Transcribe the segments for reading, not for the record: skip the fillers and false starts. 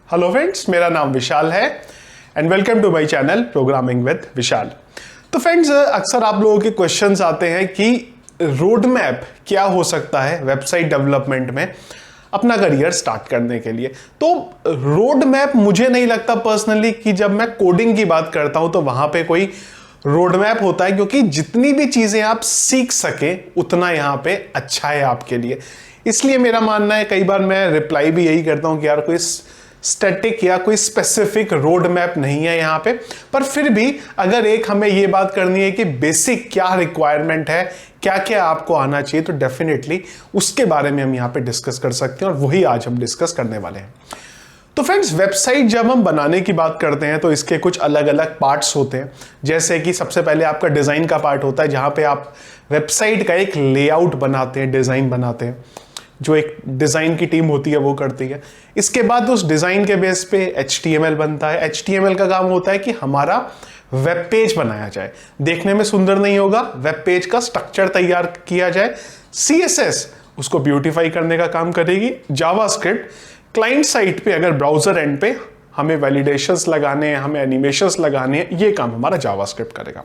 Hello friends, मेरा नाम विशाल है and welcome to my channel programming with Vishal. तो फ्रेंड्स, अक्सर आप लोगों के क्वेश्चंस आते हैं कि रोड मैप क्या हो सकता है वेबसाइट डेवलपमेंट में अपना करियर स्टार्ट करने के लिए। तो रोड मैप मुझे नहीं लगता पर्सनली कि जब मैं कोडिंग की बात करता हूं तो वहां पे कोई रोड मैप होता है, क्योंकि जितनी भी चीजें आप सीख सके उतना यहां पे अच्छा है आपके लिए। इसलिए मेरा मानना है, कई बार मैं रिप्लाई भी यही करता हूं कि यार कोई स्टैटिक या कोई स्पेसिफिक रोड मैप नहीं है यहाँ पे, पर फिर भी अगर एक हमें ये बात करनी है कि बेसिक क्या रिक्वायरमेंट है, क्या क्या आपको आना चाहिए, तो डेफिनेटली उसके बारे में हम यहाँ पे डिस्कस कर सकते हैं और वही आज हम डिस्कस करने वाले हैं। तो फ्रेंड्स, वेबसाइट जब हम बनाने की बात करते हैं तो इसके कुछ अलग अलग पार्ट्स होते हैं। जैसे कि सबसे पहले आपका डिजाइन का पार्ट होता है, जहां पे आप वेबसाइट का एक लेआउट बनाते हैं, डिजाइन बनाते हैं, जो एक डिजाइन की टीम होती है वो करती है। इसके बाद उस डिजाइन के बेस पे HTML बनता है। HTML का काम होता है कि हमारा वेब पेज बनाया जाए, देखने में सुंदर नहीं होगा, वेब पेज का स्ट्रक्चर तैयार किया जाए। CSS उसको ब्यूटीफाई करने का काम करेगी। जावास्क्रिप्ट क्लाइंट साइट पे, अगर ब्राउजर एंड पे हमें वैलिडेशंस लगाने हैं, हमें एनिमेशंस लगाने हैं, ये काम हमारा जावास्क्रिप्ट करेगा।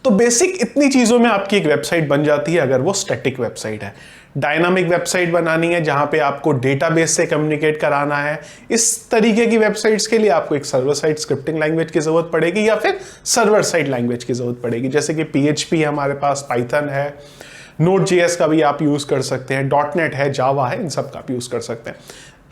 तो बेसिक इतनी चीजों में आपकी एक वेबसाइट बन जाती है अगर वो स्टैटिक वेबसाइट है। डायनामिक वेबसाइट बनानी है जहां पे आपको डेटाबेस से कम्युनिकेट कराना है, इस तरीके की वेबसाइट्स के लिए आपको एक सर्वर साइड स्क्रिप्टिंग लैंग्वेज की जरूरत पड़ेगी या फिर सर्वर साइड लैंग्वेज की जरूरत पड़ेगी। जैसे कि PHP है हमारे पास, पाइथन है, Node.js का भी आप यूज कर सकते हैं, .NET है, जावा है, इन सब का आप यूज कर सकते हैं।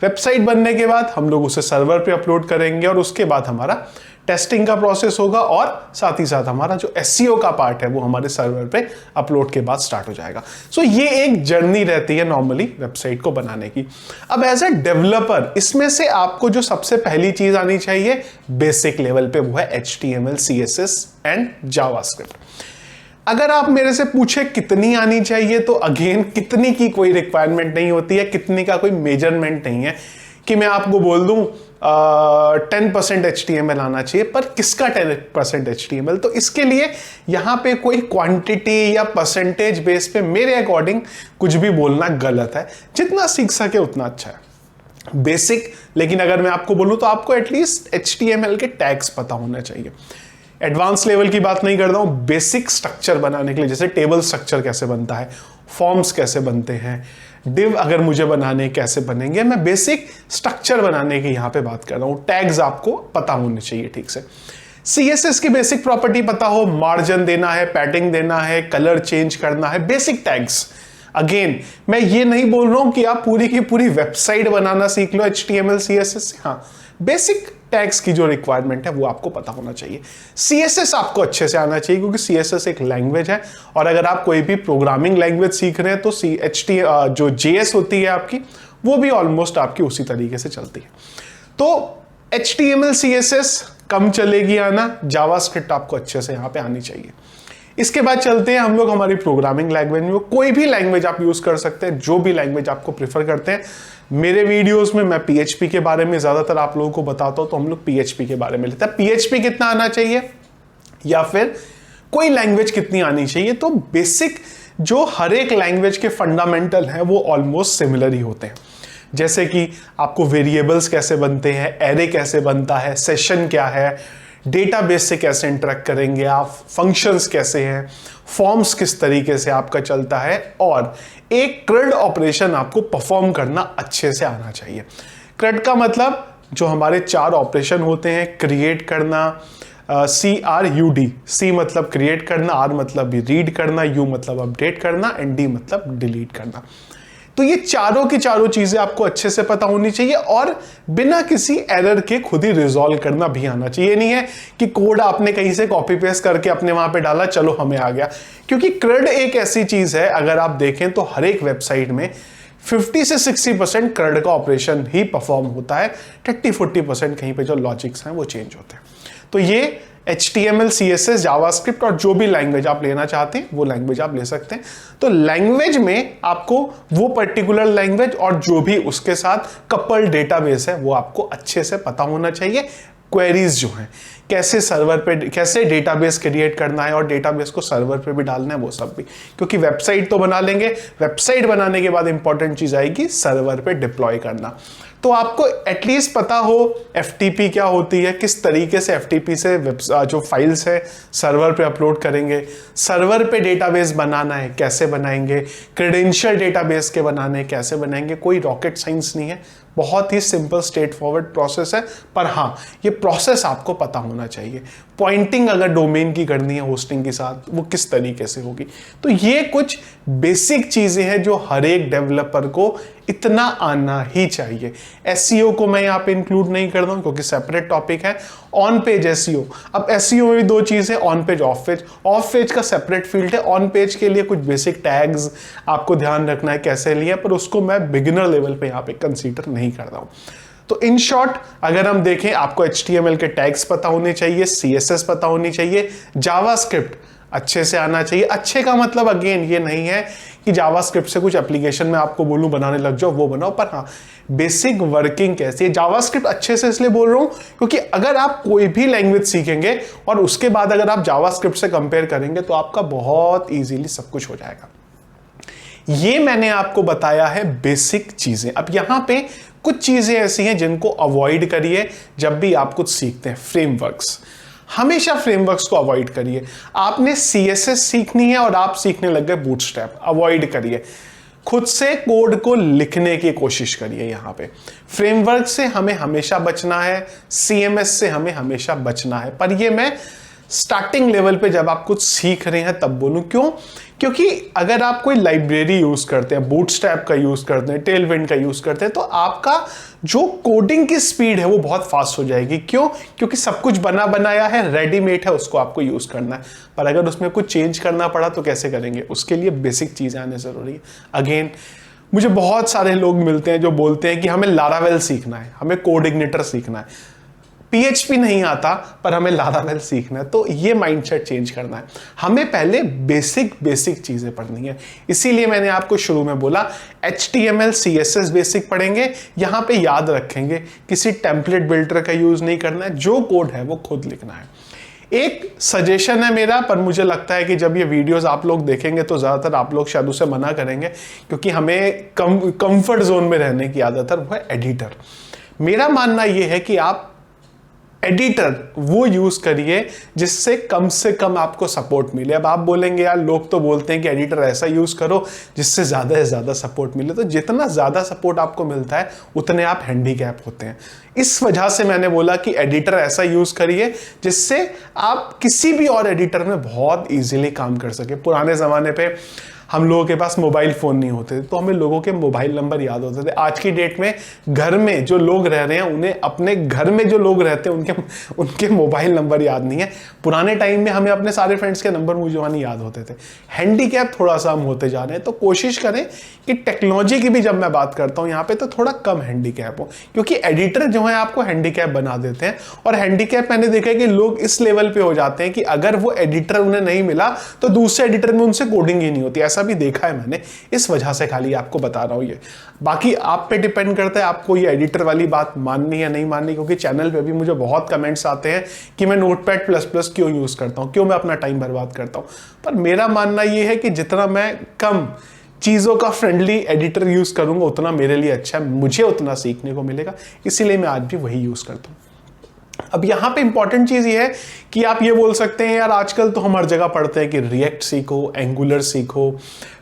वेबसाइट बनने के बाद हम लोग उसे सर्वर पे अपलोड करेंगे और उसके बाद हमारा टेस्टिंग का प्रोसेस होगा और साथ ही साथ हमारा जो SEO का पार्ट है वो हमारे सर्वर पे अपलोड के बाद स्टार्ट हो जाएगा। सो ये एक जर्नी रहती है नॉर्मली वेबसाइट को बनाने की। अब एज ए डेवलपर इसमें से आपको जो सबसे पहली चीज आनी चाहिए बेसिक लेवल पे, वो है HTML, CSS एंड जावास्क्रिप्ट। अगर आप मेरे से पूछे कितनी आनी चाहिए, तो अगेन कितनी की कोई रिक्वायरमेंट नहीं होती है, कितनी का कोई मेजरमेंट नहीं है कि मैं आपको बोल दूं 10% HTML आना चाहिए, पर किसका 10% HTML? तो इसके लिए यहां पे कोई क्वांटिटी या परसेंटेज बेस पे मेरे अकॉर्डिंग कुछ भी बोलना गलत है। जितना सीख सके उतना अच्छा है बेसिक। लेकिन अगर मैं आपको बोलूं तो आपको एटलीस्ट HTML के टैग्स पता होना चाहिए। एडवांस लेवल की बात नहीं करता हूं, बेसिक स्ट्रक्चर बनाने के लिए, जैसे टेबल स्ट्रक्चर कैसे बनता है, फॉर्म्स कैसे बनते हैं, डिव अगर मुझे बनाने कैसे बनेंगे, मैं बेसिक स्ट्रक्चर बनाने की यहां पे बात कर रहा हूं। टैग्स आपको पता होने चाहिए ठीक से। CSS की बेसिक प्रॉपर्टी पता हो, मार्जिन देना है, पैडिंग देना है, कलर चेंज करना है, बेसिक टैग्स। अगेन मैं ये नहीं बोल रहा हूं कि आप पूरी की पूरी वेबसाइट बनाना सीख लो HTML CSS से, हाँ बेसिक टैग्स की जो रिक्वायरमेंट है वो आपको पता होना चाहिए। CSS आपको अच्छे से आना चाहिए, क्योंकि CSS एक लैंग्वेज है और अगर आप कोई भी प्रोग्रामिंग लैंग्वेज सीख रहे हैं तो जो JS होती है आपकी, वो भी ऑलमोस्ट आपकी उसी तरीके से चलती है। तो HTML CSS कम चलेगी आना, जावास्क्रिप्ट आपको अच्छे से यहाँ पे आनी चाहिए। इसके बाद चलते हैं हम लोग हमारी प्रोग्रामिंग लैंग्वेज में। कोई भी लैंग्वेज आप यूज कर सकते हैं, जो भी लैंग्वेज आपको प्रेफर करते हैं। मेरे वीडियोस में मैं PHP के बारे में ज्यादातर आप लोगों को बताता हूं, तो हम लोग PHP के बारे में लेते हैं। PHP कितना आना चाहिए या फिर कोई लैंग्वेज कितनी आनी चाहिए, तो बेसिक जो हर एक लैंग्वेज के फंडामेंटल हैं वो ऑलमोस्ट सिमिलर ही होते हैं। जैसे कि आपको वेरिएबल्स कैसे बनते हैं, एरे कैसे बनता है, सेशन क्या है, डेटाबेस से कैसे इंटरेक्ट करेंगे आप, फंक्शंस कैसे हैं, फॉर्म्स किस तरीके से आपका चलता है, और एक CRUD ऑपरेशन आपको परफॉर्म करना अच्छे से आना चाहिए। CRUD का मतलब जो हमारे 4 ऑपरेशन होते हैं, क्रिएट करना, CRUD, C मतलब क्रिएट करना, R मतलब रीड करना, U मतलब अपडेट करना एंड D मतलब डिलीट करना। तो ये चारों की चारों चीजें आपको अच्छे से पता होनी चाहिए और बिना किसी एरर के खुद ही रिजॉल्व करना भी आना चाहिए। ये नहीं है कि कोड आपने कहीं से कॉपी पेस्ट करके अपने वहां पे डाला, चलो हमें आ गया। क्योंकि CRUD एक ऐसी चीज है, अगर आप देखें तो हर एक वेबसाइट में 50 से 60% CRUD का ऑपरेशन ही परफॉर्म होता है, 30-40% कहीं पे जो लॉजिक्स हैं वो चेंज होते हैं। तो ये HTML, CSS, जावास्क्रिप्ट और जो भी लैंग्वेज आप लेना चाहते हैं वो लैंग्वेज आप ले सकते हैं। तो लैंग्वेज में आपको वो पर्टिकुलर लैंग्वेज और जो भी उसके साथ कपल डेटाबेस है वो आपको अच्छे से पता होना चाहिए। क्वेरीज जो हैं, कैसे सर्वर पे, कैसे डेटाबेस क्रिएट करना है और डेटाबेस को सर्वर पे भी डालना है, वो सब भी। क्योंकि वेबसाइट तो बना लेंगे, वेबसाइट बनाने के बाद इंपॉर्टेंट चीज आएगी सर्वर पे डिप्लॉय करना। तो आपको एटलीस्ट पता हो FTP क्या होती है, किस तरीके से FTP से जो फाइल्स है सर्वर पे अपलोड करेंगे, सर्वर पे डेटाबेस बनाना है कैसे बनाएंगे, क्रेडेंशियल डेटाबेस के बनाने हैं कैसे बनाएंगे। कोई रॉकेट साइंस नहीं है, बहुत ही सिंपल स्ट्रेट फॉरवर्ड प्रोसेस है। पर हाँ, ये प्रोसेस आपको पता होना चाहिए। पॉइंटिंग अगर डोमेन की करनी है होस्टिंग के साथ, वो किस तरीके से होगी। तो ये कुछ बेसिक चीजें हैं जो हर एक डेवलपर को इतना आना ही चाहिए। SEO को मैं यहाँ पे इंक्लूड नहीं करता हूँ क्योंकि सेपरेट टॉपिक है। ऑन पेज SEO, अब SEO में भी दो चीजें, on page of page. Of page का सेपरेट फील्ड है, ऑन पेज के लिए कुछ बेसिक टैग्स आपको ध्यान रखना है कैसे लिए, पर उसको मैं बिगिनर लेवल पे यहाँ पे कंसीडर नहीं करता हूँ। तो इन शॉर्ट अगर हम देखें, आपको HTML के टैग्स पता होने चाहिए, CSS पता होनी चाहिए, जावास्क्रिप्ट अच्छे से आना चाहिए। अच्छे का मतलब अगेन ये नहीं है कि जावास्क्रिप्ट से कुछ एप्लीकेशन में आपको बोलूं बनाने लग जाओ वो बनाओ, पर हाँ बेसिक वर्किंग कैसी है। जावास्क्रिप्ट अच्छे से इसलिए बोल रहा हूं क्योंकि अगर आप कोई भी लैंग्वेज सीखेंगे और उसके बाद अगर आप जावास्क्रिप्ट से कंपेयर करेंगे तो आपका बहुत इजीली सब कुछ हो जाएगा। ये मैंने आपको बताया है बेसिक चीजें। अब यहां पे कुछ चीजें ऐसी हैं जिनको अवॉइड करिए जब भी आप कुछ सीखते हैं। फ्रेमवर्क्स, हमेशा फ्रेमवर्क्स को अवॉइड करिए। आपने CSS सीखनी है और आप सीखने लग गए बूटस्ट्रैप, अवॉइड करिए। खुद से कोड को लिखने की कोशिश करिए। यहां पे फ्रेमवर्क से हमें हमेशा बचना है, CMS से हमें हमेशा बचना है। पर ये मैं स्टार्टिंग लेवल पे जब आप कुछ सीख रहे हैं तब बोलूं। क्यों? क्योंकि अगर आप कोई लाइब्रेरी यूज करते हैं, बूटस्ट्रैप का यूज करते हैं, टेलविंड का यूज करते हैं, तो आपका जो कोडिंग की स्पीड है वो बहुत फास्ट हो जाएगी। क्यों? क्योंकि सब कुछ बना बनाया है, रेडीमेड है, उसको आपको यूज करना है। पर अगर उसमें कुछ चेंज करना पड़ा तो कैसे करेंगे? उसके लिए बेसिक चीजें आने जरूरी है। अगेन मुझे बहुत सारे लोग मिलते हैं जो बोलते हैं कि हमें लारावेल सीखना है, हमें कोड इग्निटर सीखना है। PHP नहीं आता पर हमें लारावेल सीखना है। तो ये माइंडसेट चेंज करना है। हमें पहले बेसिक चीजें पढ़नी है। इसीलिए मैंने आपको शुरू में बोला HTML CSS बेसिक पढ़ेंगे। यहां पे याद रखेंगे किसी टेम्पलेट बिल्डर का यूज नहीं करना है, जो कोड है वो खुद लिखना है। एक सजेशन है मेरा, पर मुझे लगता है कि जब ये वीडियोस आप लोग देखेंगे तो ज्यादातर आप लोग शायद उसे मना करेंगे क्योंकि हमें कंफर्ट जोन में रहने की आदत है, वो है एडिटर। मेरा मानना यह है कि आप एडिटर वो यूज करिए जिससे कम से कम आपको सपोर्ट मिले। अब आप बोलेंगे यार लोग तो बोलते हैं कि एडिटर ऐसा यूज करो जिससे ज्यादा से ज्यादा सपोर्ट मिले। तो जितना ज्यादा सपोर्ट आपको मिलता है उतने आप हैंडीकैप होते हैं। इस वजह से मैंने बोला कि एडिटर ऐसा यूज करिए जिससे आप किसी भी और एडिटर में बहुत इजीली काम कर सके। पुराने जमाने पे हम लोगों के पास मोबाइल फोन नहीं होते थे तो हमें लोगों के मोबाइल नंबर याद होते थे। आज की डेट में घर में जो लोग रह रहे हैं उन्हें अपने घर में जो लोग रहते हैं उनके मोबाइल नंबर याद नहीं है। पुराने टाइम में हमें अपने सारे फ्रेंड्स के नंबर मुझे याद होते थे। हैंडीकैप थोड़ा सा हम होते जा रहे हैं, तो कोशिश करें कि टेक्नोलॉजी की भी जब मैं बात करता हूं यहाँ पे तो थोड़ा कम हैंडीकैप हो, क्योंकि एडिटर जो है आपको हैंडीकैप बना देते हैं। और हैंडीकैप मैंने देखा है कि लोग इस लेवल पे हो जाते हैं कि अगर वो एडिटर उन्हें नहीं मिला तो दूसरे एडिटर में उनसे कोडिंग ही नहीं होती। ऐसा भी देखा है मैंने, इस वजह से खाली आपको बता रहा हूं ये। बाकी आप पे डिपेंड करता है आपको ये एडिटर वाली बात माननी या नहीं माननी, क्योंकि चैनल पे भी मुझे बहुत कमेंट्स आते हैं कि मैं नोटपैड प्लस प्लस क्यों यूज करता हूं, क्यों मैं अपना टाइम बर्बाद करता हूं। पर मेरा मानना ये है कि जितना मैं कम चीजों का फ्रेंडली एडिटर यूज करूंगा उतना मेरे लिए अच्छा है, मुझे उतना सीखने को मिलेगा, इसीलिए मैं आज भी वही यूज करता हूं। अब यहां पे इंपॉर्टेंट चीज ये है कि आप ये बोल सकते हैं यार आजकल तो हम हर जगह पढ़ते हैं कि रिएक्ट सीखो, एंगुलर सीखो,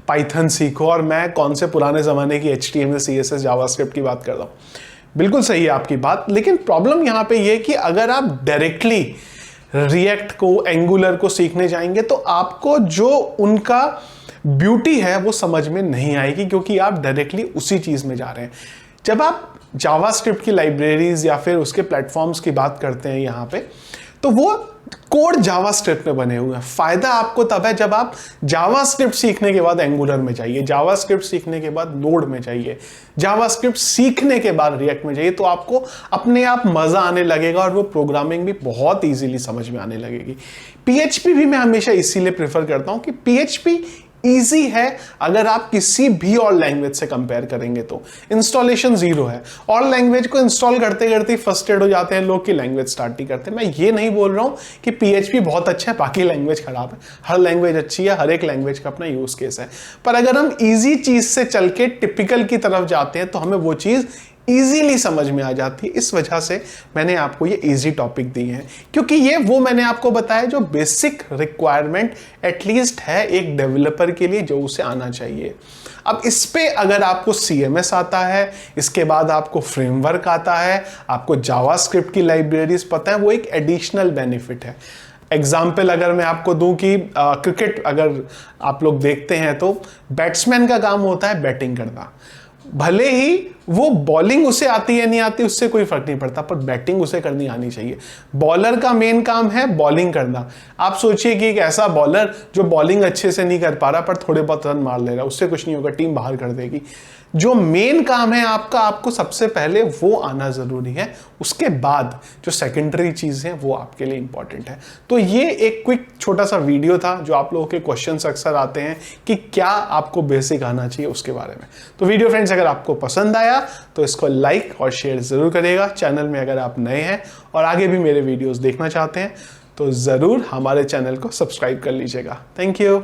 पाइथन सीखो, और मैं कौन से पुराने जमाने की HTML CSS जावास्क्रिप्ट की बात कर रहा हूं। बिल्कुल सही है आपकी बात, लेकिन प्रॉब्लम यहां पे ये कि अगर आप डायरेक्टली रिएक्ट को, एंगुलर को सीखने जाएंगे तो आपको जो उनका ब्यूटी है वो समझ में नहीं आएगी, क्योंकि आप डायरेक्टली उसी चीज में जा रहे हैं। जब आप जावास्क्रिप्ट की लाइब्रेरीज या फिर उसके प्लेटफॉर्म्स की बात करते हैं यहाँ पे, तो वो कोड जावास्क्रिप्ट में बने हुए हैं। फायदा आपको तब है जब आप जावास्क्रिप्ट सीखने के बाद एंगुलर में जाइए, जावास्क्रिप्ट सीखने के बाद नोड में जाइए, जावास्क्रिप्ट सीखने के बाद रिएक्ट में जाइए, तो आपको अपने आप मजा आने लगेगा और वो प्रोग्रामिंग भी बहुत इजीली समझ में आने लगेगी। PHP भी मैं हमेशा इसीलिए प्रेफर करता हूं कि PHP इजी है अगर आप किसी भी और लैंग्वेज से कंपेयर करेंगे तो। इंस्टॉलेशन जीरो है, और लैंग्वेज को इंस्टॉल करते करते फ्रस्ट्रेट हो जाते हैं लोग कि लैंग्वेज स्टार्ट नहीं करते। मैं ये नहीं बोल रहा हूं कि PHP बहुत अच्छा है बाकी लैंग्वेज खराब है, हर लैंग्वेज अच्छी है, हर एक लैंग्वेज का अपना यूज केस है। पर अगर हम इजी चीज से चल के टिपिकल की तरफ जाते हैं तो हमें वो चीज इजीली समझ में आ जाती है। इस वजह से मैंने आपको ये इजी टॉपिक दिए हैं, क्योंकि ये वो मैंने आपको बताया जो बेसिक रिक्वायरमेंट एटलीस्ट है एक डेवलपर के लिए, जो उसे आना चाहिए। अब इस पे अगर आपको CMS आता है, इसके बाद आपको फ्रेमवर्क आता है, आपको जावास्क्रिप्ट की लाइब्रेरीज पता है, वो एक एडिशनल बेनिफिट है। एग्जाम्पल अगर मैं आपको दूं कि क्रिकेट अगर आप लोग देखते हैं तो बैट्समैन का काम होता है बैटिंग करना। भले ही वो बॉलिंग उसे आती है नहीं आती उससे कोई फर्क नहीं पड़ता, पर बैटिंग उसे करनी आनी चाहिए। बॉलर का मेन काम है बॉलिंग करना। आप सोचिए कि एक ऐसा बॉलर जो बॉलिंग अच्छे से नहीं कर पा रहा पर थोड़े बहुत रन मार ले रहा, उससे कुछ नहीं होगा, टीम बाहर कर देगी। जो मेन काम है आपका, आपको सबसे पहले वो आना जरूरी है, उसके बाद जो सेकेंडरी चीज है वो आपके लिए इंपॉर्टेंट है। तो ये एक क्विक छोटा सा वीडियो था जो आप लोगों के क्वेश्चंस अक्सर आते हैं कि क्या आपको बेसिक आना चाहिए उसके बारे में। तो वीडियो फ्रेंड्स अगर आपको पसंद आया तो इसको लाइक और शेयर जरूर करिएगा। चैनल में अगर आप नए हैं और आगे भी मेरे वीडियोस देखना चाहते हैं तो जरूर हमारे चैनल को सब्सक्राइब कर लीजिएगा। Thank you.